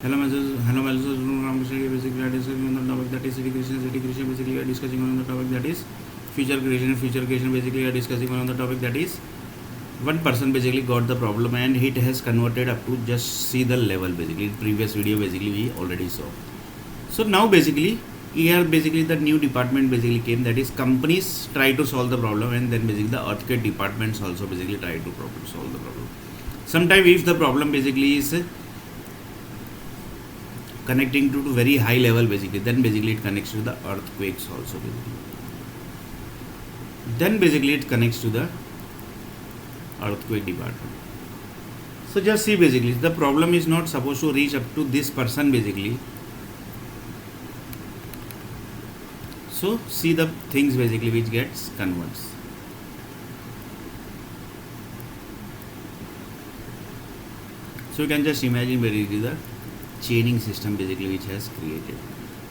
Hello, my basically are discussing on the topic that is city creation. City creation basically we are discussing on the topic that is future creation. Future creation basically we are discussing on the topic that is one person basically got the problem and it has converted up to just see the level basically. In previous video basically we already saw. So now basically here basically the new department basically came, that is companies try to solve the problem, and then basically the earthquake departments also basically try to solve the problem. Sometimes if the problem basically is connecting to very high level basically, then basically it connects to the earthquakes also basically, then basically it connects to the earthquake department. So just see basically the problem is not supposed to reach up to this person basically. So see the things basically which gets converts. So you can just imagine very easily the chaining system basically which has created.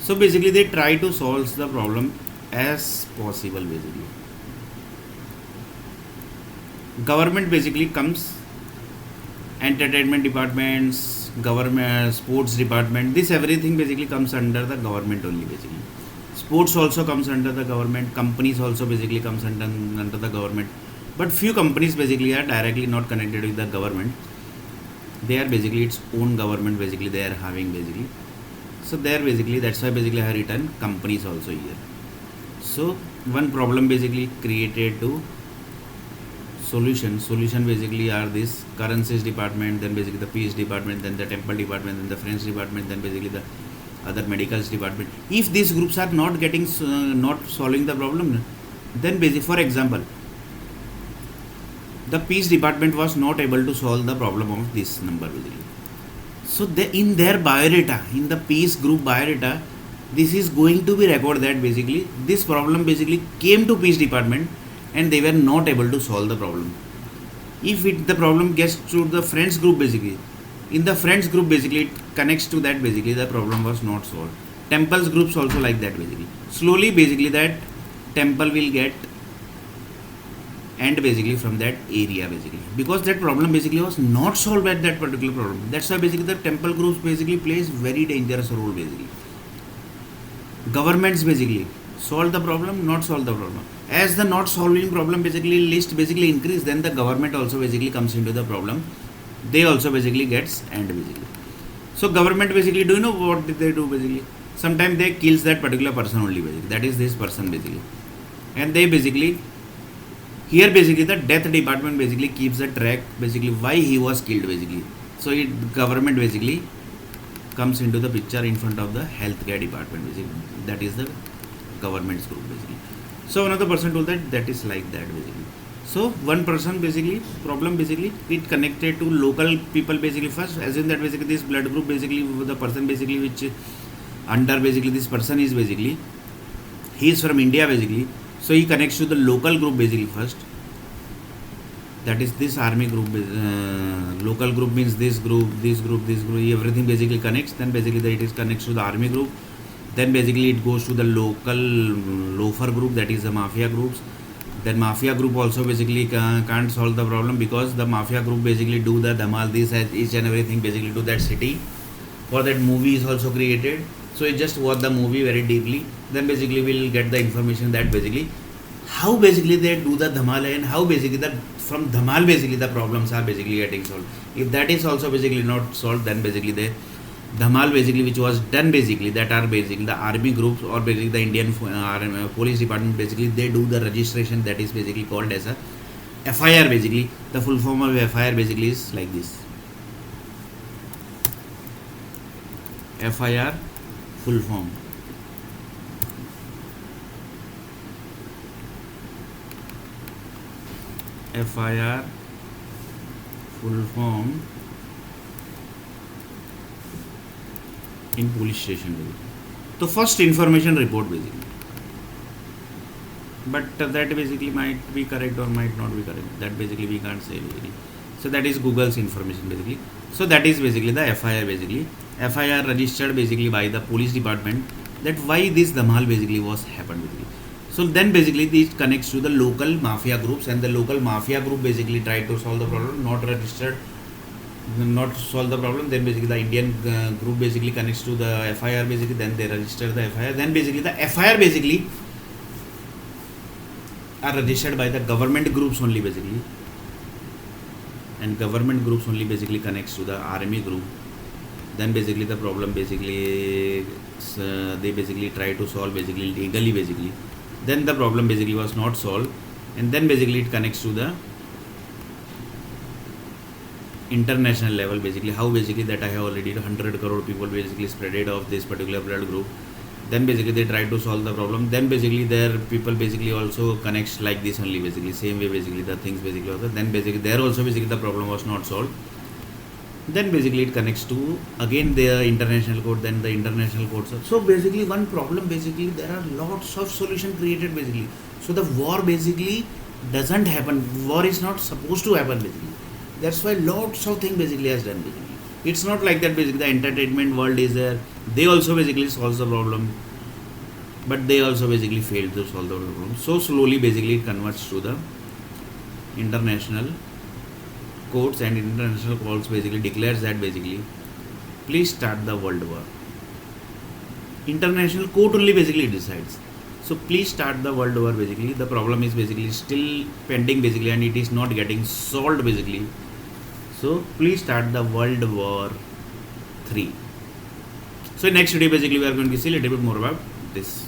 So basically they try to solve the problem as possible basically. Government basically comes, entertainment departments, government, sports department, this everything basically comes under the government only basically. Sports also comes under the government, companies also basically comes under the government, but few companies basically are directly not connected with the government. They are basically its own government basically they are having basically. So there basically that's why basically I have written companies also here. So one problem basically created to solution basically are this currencies department, then basically the peace department, then the temple department, then the French department, then basically the other medicals department. If these groups are not getting not solving the problem, then basically for example the peace department was not able to solve the problem of this number basically. So they, in their biodata, in the peace group biodata, this is going to be recorded that basically this problem basically came to peace department and they were not able to solve the problem. If the problem gets to the friends group basically, in the friends group basically it connects to that basically the problem was not solved. Temples groups also like that basically. Slowly basically that temple will get and basically from that area basically, because that problem basically was not solved at that particular problem. That's why basically the temple groups basically plays very dangerous role basically. Governments basically solve the problem, not solve the problem. As the not solving problem basically list basically increase, then the government also basically comes into the problem. They also basically gets end basically. So government basically, do you know what did they do basically? Sometimes they kills that particular person only basically, that is this person basically, and they basically here basically the death department basically keeps the track basically why he was killed basically. So government basically comes into the picture in front of the healthcare department basically, that is the government's group basically. So another person told that is like that basically. So one person basically problem basically it connected to local people basically first, as in that basically this blood group basically the person basically which under basically this person is basically he is from India basically. So he connects to the local group basically first, that is this army group. Local group means this group, this group, this group, everything basically connects. Then basically it is connects to the army group. Then basically it goes to the local loafer group, that is the mafia groups. Then mafia group also basically can't solve the problem, because the mafia group basically do the dhamal, this each and everything basically to that city. For that movie is also created. So you just watch the movie very deeply, then basically we'll get the information that basically how basically they do the dhamal, and how basically that from dhamal basically the problems are basically getting solved. If that is also basically not solved, then basically the dhamal basically which was done basically, that are basically the army groups or basically the Indian police department basically they do the registration, that is basically called as a FIR basically. The full form of FIR basically is like this. FIR full form. FIR full form in police station basically. So first information report basically, but that basically might be correct or might not be correct, that basically we can't say basically. So that is Google's information basically. So that is basically the FIR basically. FIR registered basically by the police department, that why this dhamal basically was happened basically. So then basically this connects to the local mafia groups, and the local mafia group basically tried to solve the problem, not registered not solve the problem, then basically the Indian group basically connects to the FIR basically, then they register the FIR, then basically the FIR basically are registered by the government groups only basically, and government groups only basically connects to the army group. Then basically the problem basically they basically try to solve basically legally basically, then the problem basically was not solved, and then basically it connects to the international level basically, how basically that I have already 100 crore people basically spread it of this particular blood group. Then basically they try to solve the problem, then basically their people basically also connects like this only basically, same way basically the things basically also, then basically there also basically the problem was not solved, then basically it connects to again the international court, then the international courts. So basically one problem basically there are lots of solution created basically, so the war basically doesn't happen, war is not supposed to happen basically, that's why lots of things basically has done basically. It's not like that basically the entertainment world is there, they also basically solves the problem, but they also basically failed to solve the problem. So slowly basically it converts to the international courts, and international courts basically declares that basically please start the world war. International court only basically decides, so please start the world war basically, the problem is basically still pending basically and it is not getting solved basically, so please start the World War 3. So next video basically we are going to see a little bit more about this.